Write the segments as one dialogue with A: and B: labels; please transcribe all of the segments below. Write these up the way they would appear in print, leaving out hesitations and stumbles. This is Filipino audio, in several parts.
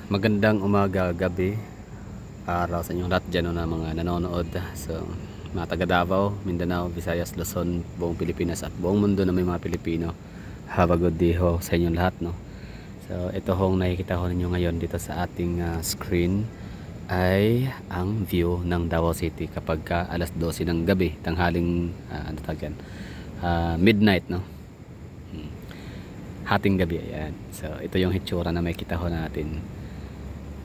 A: Magandang umaga, gabi, araw sa inyong lahat dyan na mga nanonood. So, mga taga Davao, Mindanao, Visayas, Luzon, buong Pilipinas at buong mundo na may mga Pilipino. Have a good day ho sa inyong lahat, no? So, ito hong nakikita ho ninyo ngayon dito sa ating screen ay ang view ng Davao City kapag alas 12 ng gabi, tanghaling, ano tawag yan? Midnight, no? Hating gabi, ayan. So, ito yung hitsura na may kita ho natin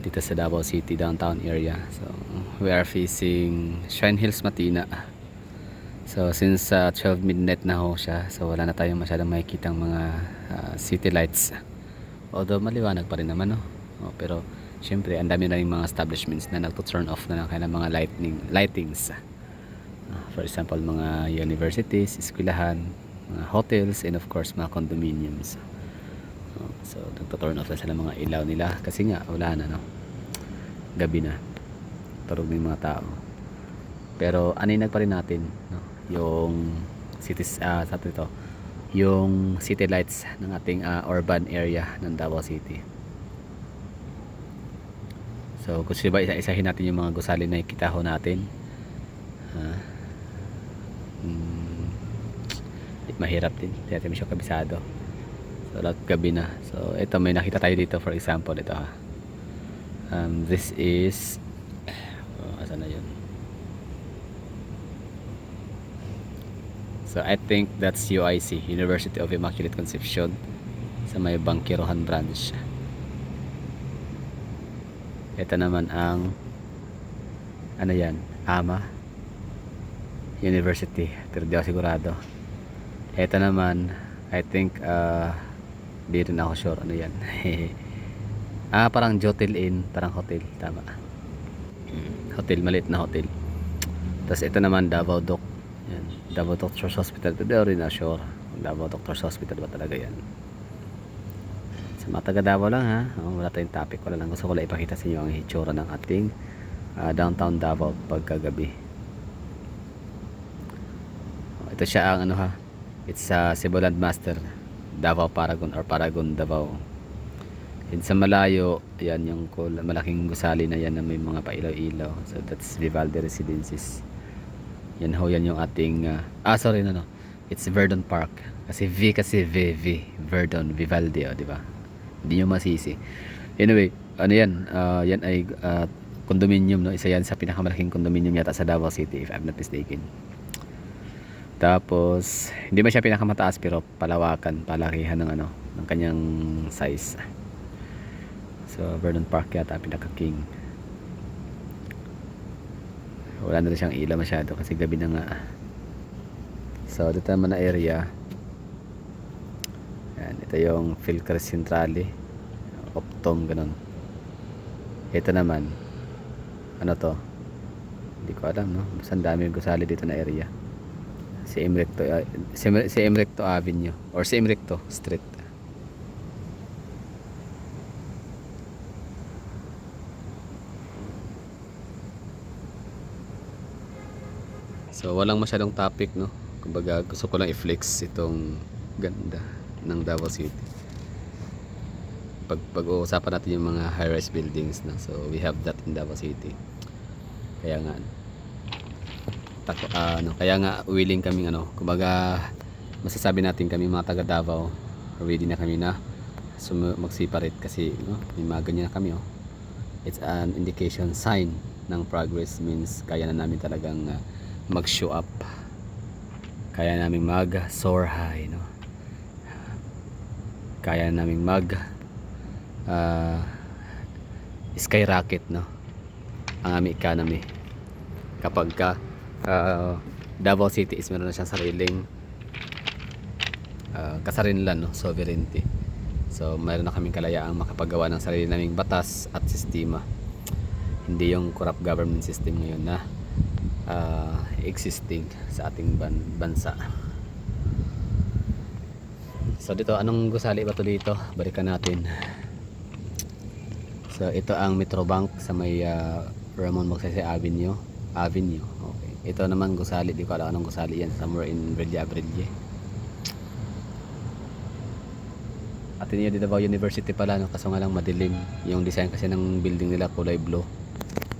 A: dito sa Davao City downtown area. So we are facing Shrine Hills, Matina. So since 12 midnight na ho siya, so wala na tayong masyadong makikitang mga city lights, although maliwanag pa rin naman, no? Pero syempre ang dami na rin mga establishments na nagto-turn off na ng kanilang mga lightings. For example, mga universities, eskwelahan, mga hotels, and of course mga condominiums. So nagto-turn off na sila mga ilaw nila kasi nga wala na, no? Gabi na, turog ng mga tao. Pero aninag pa rin natin, no? Yung cities, sa ito, yung city lights ng ating urban area ng Davao City. So kung ba isa-isahin natin yung mga gusali na ikita ho natin, mahirap din, hindi natin siya kabisado. So lahat gabi na. So ito, may nakita tayo dito, for example ito, this is asan na yun? So I think that's UIC, University of Immaculate Conception, sa may Bangkirohan branch. Ito naman ang ano yan, AMA University, pero di ako sigurado. Ito naman, I think di rin ako sure ano yan. Parang Jotel Inn, parang hotel, tama. Hotel, maliit na hotel. Tapos ito naman Davao Doc. Yan, Davao Doctors Hospital. Pero di rin na sure Davao Doctors Hospital ba talaga yan. Sa mga taga Davao lang, ha. Wala tayong topic, wala lang. Gusto ko lang ipakita sa inyo ang hitsura ng ating downtown Davao pagkagabi. Ito siya ang ano, ha. It's Cebu Landmaster Davao Paragon or Paragon Davao. And sa malayo, yan yung malaking gusali na yan na may mga pailaw-ilaw. So that's Vivaldi Residences. Yan ho, yan yung ating sorry, no. It's Verdon Park. Kasi Verdon, Vivaldi, di ba? Hindi nyo masisi. Anyway, ano yan? Yan ay condominium, no. Isa yan sa pinakamalaking condominium yata sa Davao City, if I'm not mistaken. Tapos hindi man siya pinakamataas, pero palawakan, palakihan ng ano, ng kanyang size. So Verdon Park yata pinaka-king. Wala na rin siyang ilaw masyado kasi gabi na nga. So dito naman na area, yan, ito yung Philcrest Centrale, Optong, ganun. Ito naman, ano to, hindi ko alam, no? Basta dami yung gusali dito na area. Si Emrecto Avenue or si Emrecto Street. So walang masyadong topic, no. Kumbaga gusto ko lang i-flex itong ganda ng Davao City. Pag-uusapan natin yung mga high-rise buildings na. So we have that in Davao City. Kaya nga kaya nga willing kaming kumbaga masasabi natin kami mga taga Davao, ready na kami na mag-separate kasi may mga ganyan na kami. It's an indication, sign ng progress, means kaya na namin talagang mag-show up, kaya namin mag-soar high, no? Kaya namin mag skyrocket, no, ang aming economy kapag Davao City is meron na siyang sariling kasarinlan, no, sovereignty. So mayroon na kaming kalayaang makapagawa ng sarili naming batas at sistema, hindi yung corrupt government system ngayon na existing sa ating bansa. So dito, anong gusali ba to dito? Balikan natin. So ito ang Metrobank sa may Ramon Magsaysay Avenue. Okay. Ito naman gusali, di ko alam anong gusali yan, somewhere in Villa Abrille. Ateneo de Davao University pala, no? Kaso nga lang madilim. Yung design kasi ng building nila kulay blue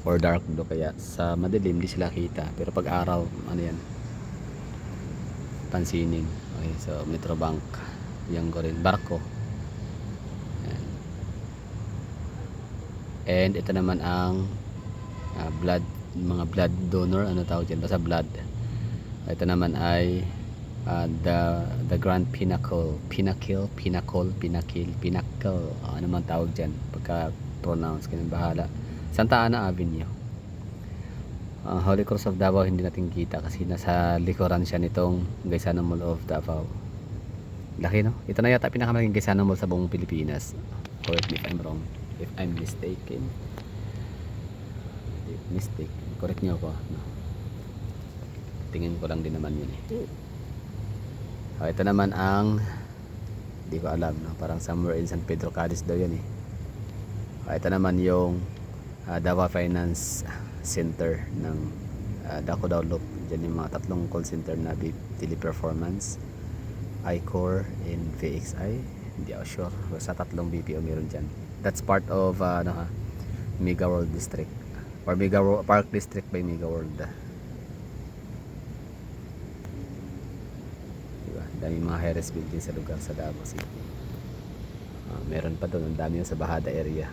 A: or dark blue, kaya sa madilim di sila kita. Pero pag araw, ano yan, pansinin. Okay, so Metrobank, yung ko rin, barko. Ayan. And ito naman ang blood, mga blood donor, ano tawag dyan, basta blood. Ito naman ay the Grand Pinnacle, ano man tawag dyan pagka pronounce, ganun bahala. Santa Ana Avenue. Holy Cross of Davao hindi natin kita kasi nasa likuran siya nitong Gaisano Mall of Davao. Laki, no? Ito na yata pinakamalaking Gaisano Mall sa buong Pilipinas. Correct me if I'm wrong, if I'm mistaken. Correct niyo ako, no? Tingin ko lang din naman yun eh. Ito naman ang, hindi ko alam, no? Parang somewhere in San Pedro Cadiz daw yan eh. Ito naman yung Davao Finance Center ng Daco Loop. Diyan yung mga tatlong call center na Teleperformance, iCore, and VXI. Hindi ako sure, sa tatlong BPO meron dyan. That's part of Mega World District or Mega World, Park District by Mega World. Diba? Dami mga Harris building sa lugar sa Davao City. Meron pa doon, ang dami yung sa Bahada area.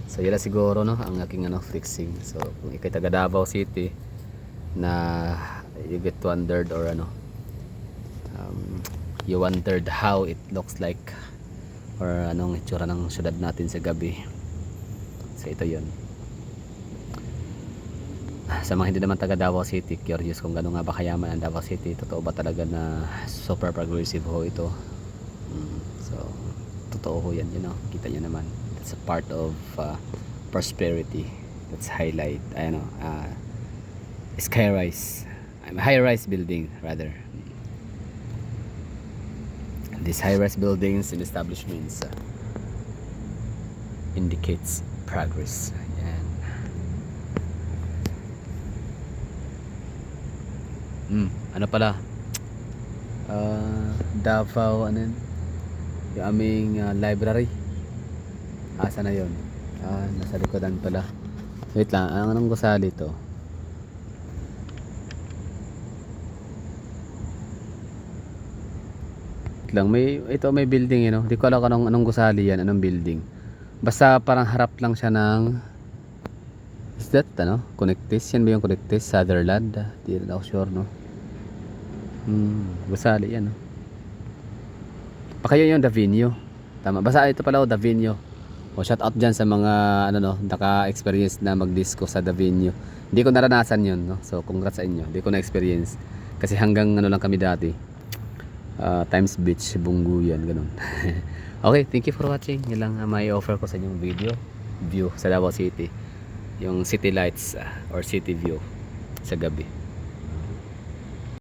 A: So yun na siguro, no, ang aking fixing. So kung ikay taga Davao City na you get wondered or you wondered how it looks like or anong itsura ng syudad natin sa gabi. So ito yun. Sa mga hindi naman taga Davao City, curious kung gano'n nga ba kayaman ang Davao City, totoo ba talaga na super progressive ho ito? So totoo ho yan, kita nyo naman. That's a part of prosperity. That's highlight, skyrise, high-rise building rather. These high-rise buildings and establishments indicates progress. Ayan. Ano pala? Davao, yung aming library. Asa na yun? Nasa likodan pala. Wait lang, anong gusali to? Wait lang, may building Di ko alam kung anong gusali yan, anong building. Basta parang harap lang siya ng, is that Connectis? Yan ba yung Connectis? Sutherland? Di rin ako sure, no? Gusali yan, no? Baka yun yung Davao. Tama, basta ito pala Davao. Shout out dyan sa mga naka-experience na mag-disco sa Davao. Hindi ko naranasan yun, no? So congrats sa inyo. Hindi ko na-experience kasi hanggang lang kami dati, Times Beach, Bunguyan, ganun. Okay, thank you for watching. Yun lang may offer ko sa inyong view sa Davao City, yung city lights or city view sa gabi.